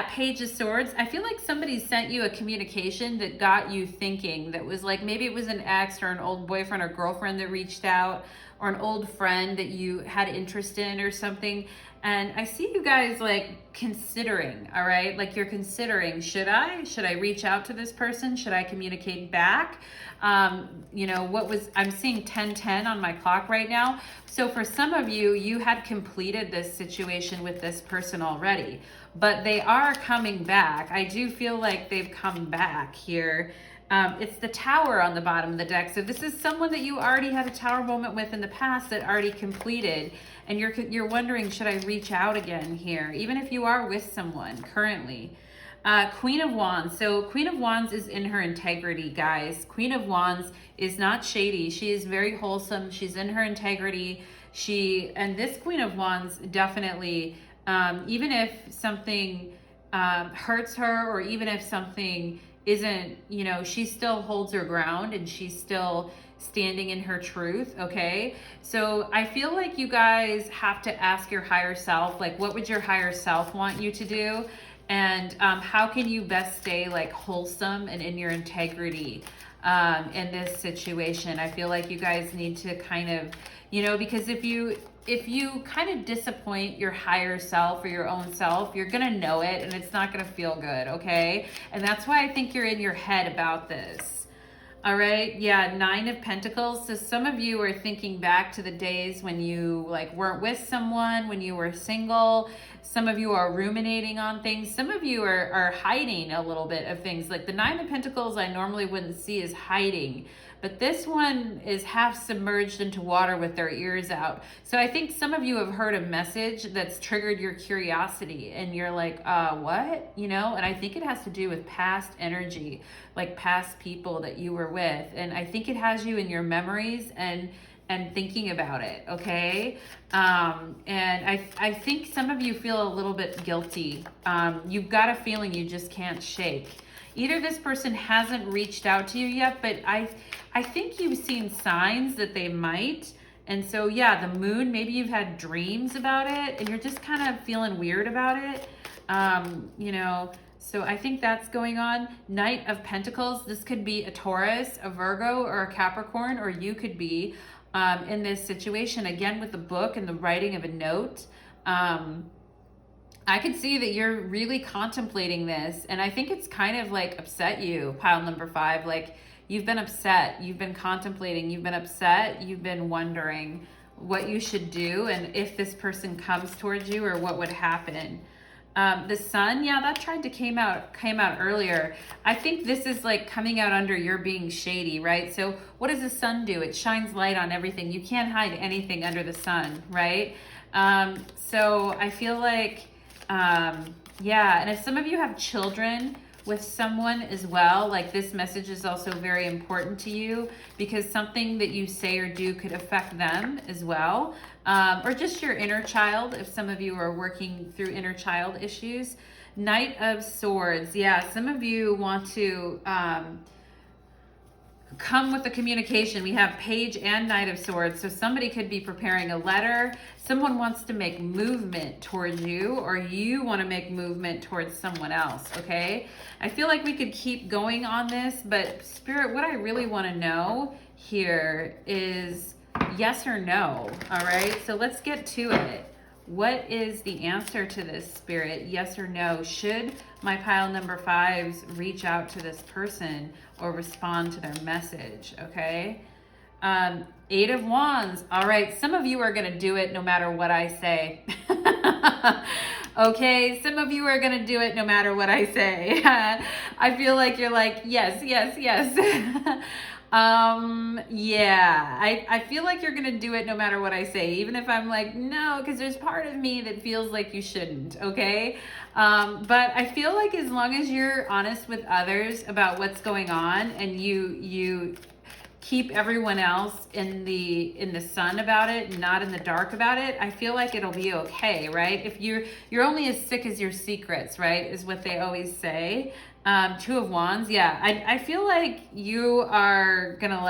Page of Swords. I feel like somebody sent you a communication that got you thinking, that was maybe it was an ex or an old boyfriend or girlfriend that reached out, or an old friend that you had interest in or something. And I see you guys considering, all right? You're considering, should I reach out to this person? Should I communicate back? I'm seeing 10:10 on my clock right now. So for some of you, you had completed this situation with this person already, but they are coming back. I do feel like they've come back here. It's the Tower on the bottom of the deck. So this is someone that you already had a Tower moment with in the past that already completed. And you're wondering, should I reach out again here? Even if you are with someone currently. Queen of Wands. So Queen of Wands is in her integrity, guys. Queen of Wands is not shady. She is very wholesome. She's in her integrity. And this Queen of Wands definitely, even if something hurts her, or even if something isn't, she still holds her ground and she's still standing in her truth, okay? So I feel like you guys have to ask your higher self, what would your higher self want you to do? And how can you best stay like wholesome and in your integrity in this situation? I feel like you guys need to kind of, you know, because if you kind of disappoint your higher self or your own self, you're gonna know it and it's not gonna feel good, okay? And that's why I think you're in your head about this. All right, yeah, 9 of Pentacles. So some of you are thinking back to the days when you like weren't with someone, when you were single. Some of you are ruminating on things. Some of you are hiding a little bit of things. Like the 9 of Pentacles I normally wouldn't see as hiding. But this one is half submerged into water with their ears out. So I think some of you have heard a message that's triggered your curiosity and you're like, what? You know, and I think it has to do with past energy, like past people that you were with. And I think it has you in your memories and thinking about it, okay? And I think some of you feel a little bit guilty. You've got a feeling you just can't shake. Either this person hasn't reached out to you yet, but I think you've seen signs that they might. And so, yeah, the moon, maybe you've had dreams about it and you're just kind of feeling weird about it. You know, so I think that's going on. Knight of Pentacles, this could be a Taurus, a Virgo, or a Capricorn, or you could be in this situation, again, with the book and the writing of a note. I could see that you're really contemplating this, and I think it's kind of like upset you, pile number 5. Like you've been upset, you've been contemplating, you've been upset, you've been wondering what you should do and if this person comes towards you or what would happen. The sun, yeah, that tried to came out earlier. I think this is like coming out under you're being shady, right? So what does the sun do? It shines light on everything. You can't hide anything under the sun, right? So I feel like, yeah, and if some of you have children with someone as well, like this message is also very important to you because something that you say or do could affect them as well. Or just your inner child, if some of you are working through inner child issues. Knight of Swords, yeah, some of you want to come with the communication. We have Page and Knight of Swords. So somebody could be preparing a letter. Someone wants to make movement towards you, or you want to make movement towards someone else, okay? I feel like we could keep going on this, but Spirit, what I really want to know here is yes or no, all right? So let's get to it. What is the answer to this, Spirit? Yes or no? Should my pile number 5s reach out to this person or respond to their message, okay? 8 of Wands. All right, some of you are going to do it no matter what I say. Okay, some of you are going to do it no matter what I say. I feel like you're like, yes, yes, yes. Yeah, I feel like you're going to do it no matter what I say, even if I'm like, no, because there's part of me that feels like you shouldn't, okay? But I feel like as long as you're honest with others about what's going on and you keep everyone else in the sun about it, not in the dark about it, I feel like it'll be okay, right? If you're only as sick as your secrets, right, is what they always say. 2 of Wands, yeah, I feel like you are gonna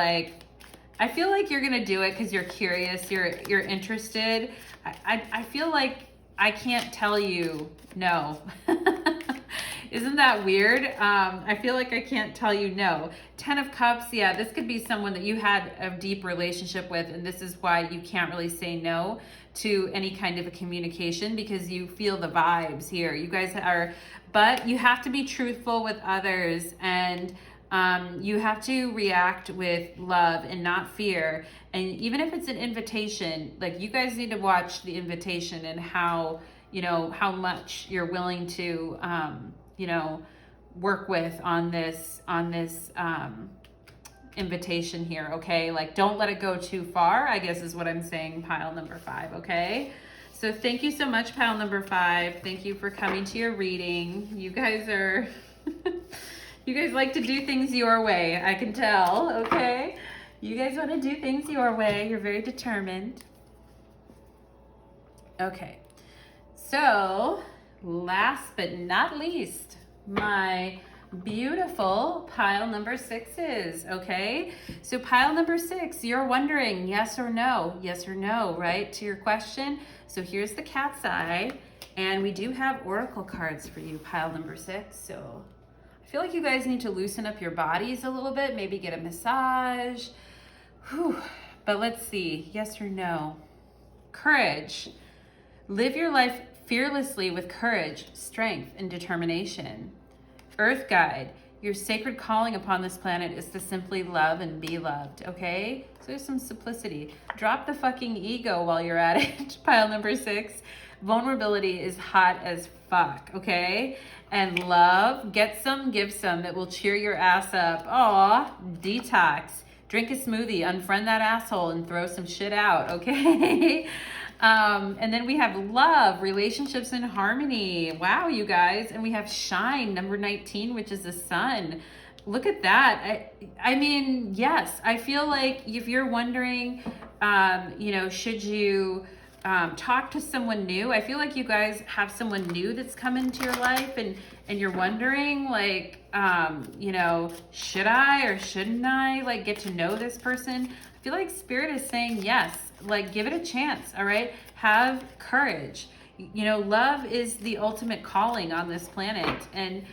I feel like you're gonna do it because you're curious, you're interested. I feel like I can't tell you no. Isn't that weird? I feel like I can't tell you no. 10 of Cups, yeah, this could be someone that you had a deep relationship with, and this is why you can't really say no to any kind of a communication because you feel the vibes here. You guys are, but you have to be truthful with others, and you have to react with love and not fear. And even if it's an invitation, like you guys need to watch the invitation and how, you know, how much you're willing to, you know, work with on this invitation here, okay? Like, don't let it go too far, I guess is what I'm saying, pile number 5, okay? So thank you so much, pile number 5. Thank you for coming to your reading. You guys are, you guys like to do things your way, I can tell, okay? You guys want to do things your way. You're very determined. Okay, so last but not least, my beautiful pile number 6s, okay? So pile number 6, you're wondering yes or no, right, to your question. So here's the cat's eye, And we do have oracle cards for you, pile number 6. So I feel like you guys need to loosen up your bodies a little bit, maybe get a massage. Whew. But let's see, yes or no. Courage. Live your life fearlessly with courage, strength, and determination. Earth guide. Your sacred calling upon this planet is to simply love and be loved, okay? So there's some simplicity. Drop the fucking ego while you're at it, pile number 6. Vulnerability is hot as fuck, okay? And love, get some, give some, that will cheer your ass up. Aw, detox. Drink a smoothie, unfriend that asshole, and throw some shit out, okay? And then we have love, relationships in harmony. Wow, you guys. And we have shine, number 19, which is the sun. Look at that. I mean, yes, I feel like if you're wondering, should you talk to someone new? I feel like you guys have someone new that's come into your life, and you're wondering, like, should I or shouldn't I, like, get to know this person? I feel like Spirit is saying yes. Like, give it a chance, all right? Have courage. Love is the ultimate calling on this planet. And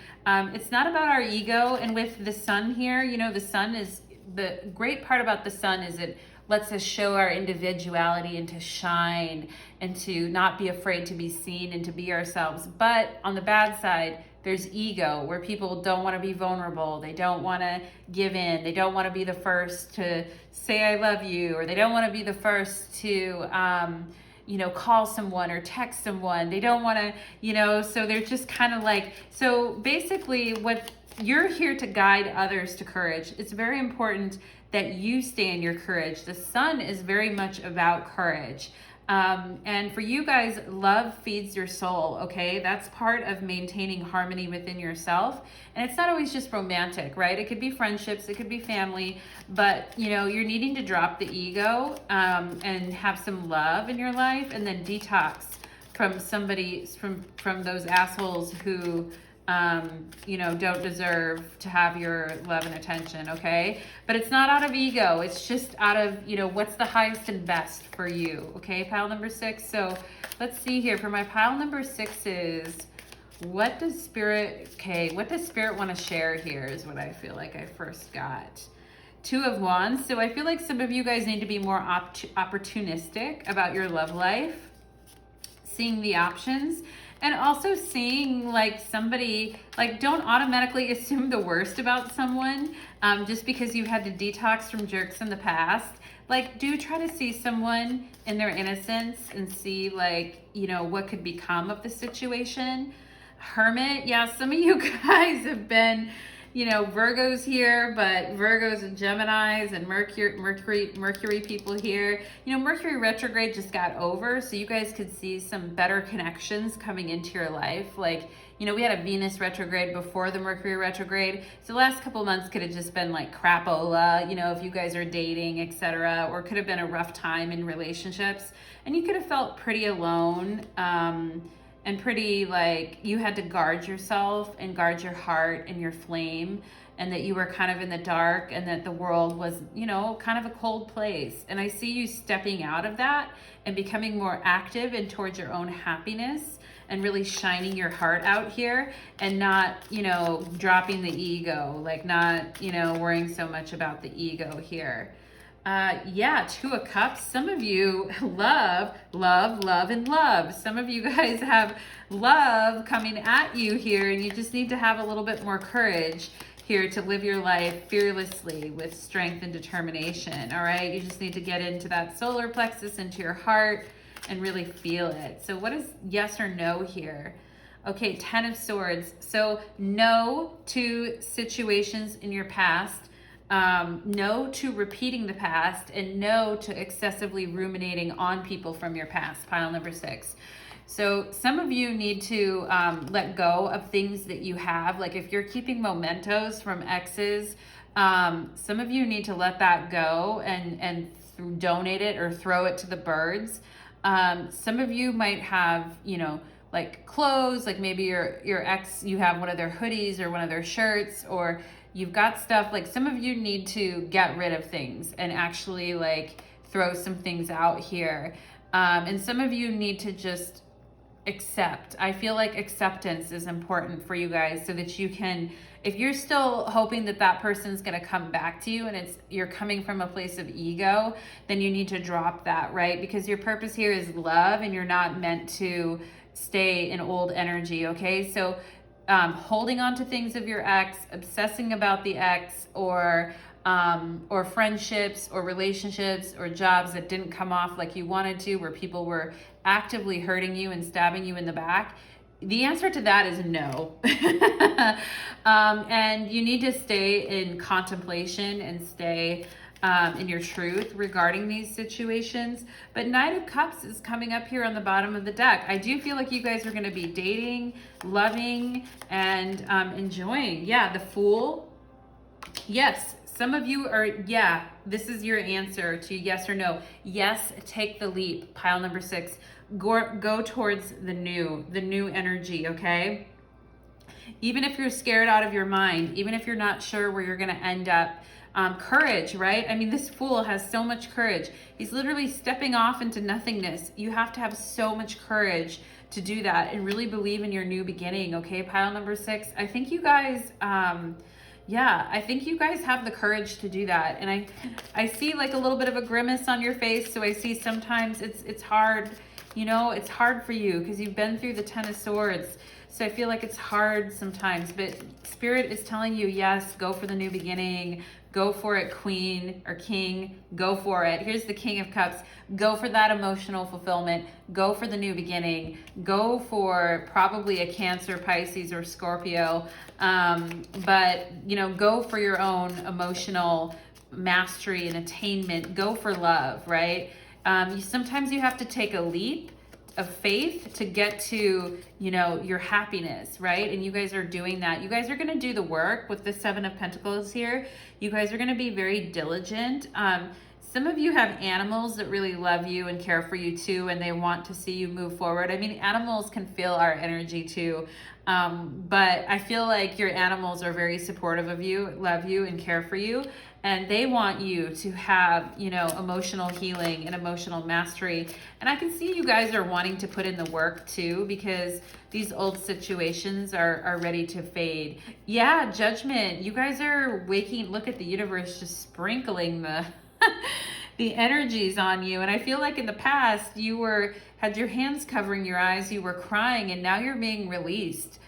it's not about our ego. And with the sun here, the sun is, the great part about the sun is it lets us show our individuality and to shine and to not be afraid to be seen and to be ourselves. But on the bad side, there's ego, where people don't want to be vulnerable. They don't want to give in. They don't want to be the first to say I love you, or they don't want to be the first to, call someone or text someone. They don't want to, so they're just kind of like, so basically what you're here to guide others to courage. It's very important that you stay in your courage. The sun is very much about courage. And for you guys, love feeds your soul, okay? That's part of maintaining harmony within yourself. And it's not always just romantic, right? It could be friendships, it could be family, but you're needing to drop the ego and have some love in your life, and then detox from from those assholes who don't deserve to have your love and attention, okay? But it's not out of ego. It's just out of, what's the highest and best for you, okay? Pile number 6. So let's see here. For my pile number 6 is, what does Spirit want to share here is what I feel like I first got. 2 of Wands. So I feel like some of you guys need to be more opportunistic about your love life, seeing the options. And also seeing, like, somebody, like, don't automatically assume the worst about someone just because you had to detox from jerks in the past. Like, do try to see someone in their innocence and see, like, what could become of the situation. Hermit, yeah, some of you guys have been, Virgos here, but Virgos and Geminis and Mercury people here. Mercury retrograde just got over, so you guys could see some better connections coming into your life. Like, we had a Venus retrograde before the Mercury retrograde, so the last couple months could have just been like crapola, if you guys are dating, etc., or could have been a rough time in relationships, and you could have felt pretty alone, and pretty like you had to guard yourself and guard your heart and your flame, and that you were kind of in the dark, and that the world was, kind of a cold place. And I see you stepping out of that and becoming more active and towards your own happiness, and really shining your heart out here, and not, dropping the ego, like not, worrying so much about the ego here. 2 of Cups. Some of you love, and love. Some of you guys have love coming at you here, and you just need to have a little bit more courage here to live your life fearlessly with strength and determination, all right? You just need to get into that solar plexus, into your heart, and really feel it. So what is yes or no here? Okay, 10 of Swords. So no to situations in your past. No to repeating the past, and no to excessively ruminating on people from your past, pile number 6. So some of you need to let go of things that you have. Like if you're keeping mementos from exes, some of you need to let that go and donate it or throw it to the birds. Some of you might have, like clothes, like maybe your ex, you have one of their hoodies or one of their shirts, or you've got stuff, like some of you need to get rid of things and actually like throw some things out here. And some of you need to just accept. I feel like acceptance is important for you guys so that you can, if you're still hoping that that person's going to come back to you and you're coming from a place of ego, then you need to drop that, right? Because your purpose here is love and you're not meant to stay in old energy, okay? So holding on to things of your ex, obsessing about the ex, or friendships or relationships or jobs that didn't come off like you wanted to, where people were actively hurting you and stabbing you in the back. The answer to that is no. And you need to stay in contemplation and stay in your truth regarding these situations. But Knight of Cups is coming up here on the bottom of the deck. I do feel like you guys are going to be dating, loving, and enjoying. Yeah, the Fool. Yes, some of you are, yeah, this is your answer to yes or no. Yes, take the leap, pile number 6. Go towards the new energy, okay? Even if you're scared out of your mind, even if you're not sure where you're going to end up, courage, right? I mean, this Fool has so much courage. He's literally stepping off into nothingness. You have to have so much courage to do that and really believe in your new beginning, okay? Pile number 6. I think you guys, yeah, I think you guys have the courage to do that. And I see like a little bit of a grimace on your face. So I see sometimes it's hard, you know, it's hard for you because you've been through the 10 of Swords. So I feel like it's hard sometimes, but Spirit is telling you, yes, go for the new beginning. Go for it, Queen or King. Go for it. Here's the King of Cups. Go for that emotional fulfillment. Go for the new beginning. Go for probably a Cancer, Pisces, or Scorpio. But, you know, go for your own emotional mastery and attainment. Go for love, right? Sometimes you have to take a leap of faith to get to, you know, your happiness, right? And you guys are doing that. You guys are going to do the work with the 7 of Pentacles here. You guys are going to be very diligent. Some of you have animals that really love you and care for you too, and they want to see you move forward. I mean, animals can feel our energy too. But I feel like your animals are very supportive of you, love you, and care for you. And they want you to have, you know, emotional healing and emotional mastery. And I can see you guys are wanting to put in the work too, because these old situations are ready to fade. Yeah, Judgment. You guys are waking, look at the universe just sprinkling the the energies on you. And I feel like in the past you had your hands covering your eyes, you were crying, and now you're being released.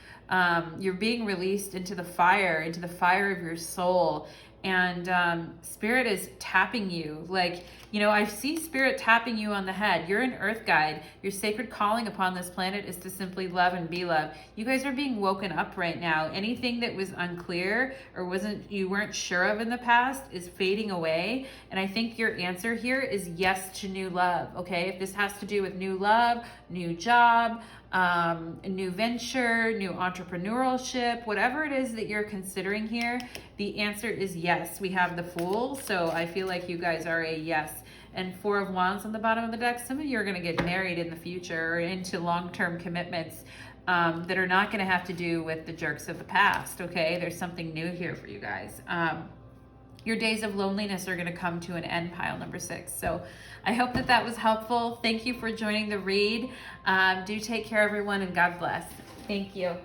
You're being released into the fire of your soul. And Spirit is tapping you. Like, you know, I see Spirit tapping you on the head. You're an earth guide. Your sacred calling upon this planet is to simply love and be loved. You guys are being woken up right now. Anything that was unclear or you weren't sure of in the past is fading away. And I think your answer here is yes to new love, okay? If this has to do with new love, new job, a new venture, new entrepreneurship, whatever it is that you're considering here, the answer is yes. We have the Fool, so I feel like you guys are a yes. And 4 of Wands on the bottom of the deck. Some of you are going to get married in the future or into long-term commitments that are not going to have to do with the jerks of the past, okay? There's something new here for you guys. Your days of loneliness are going to come to an end, pile number 6. So I hope that was helpful. Thank you for joining the read. Do take care, everyone, and God bless. Thank you.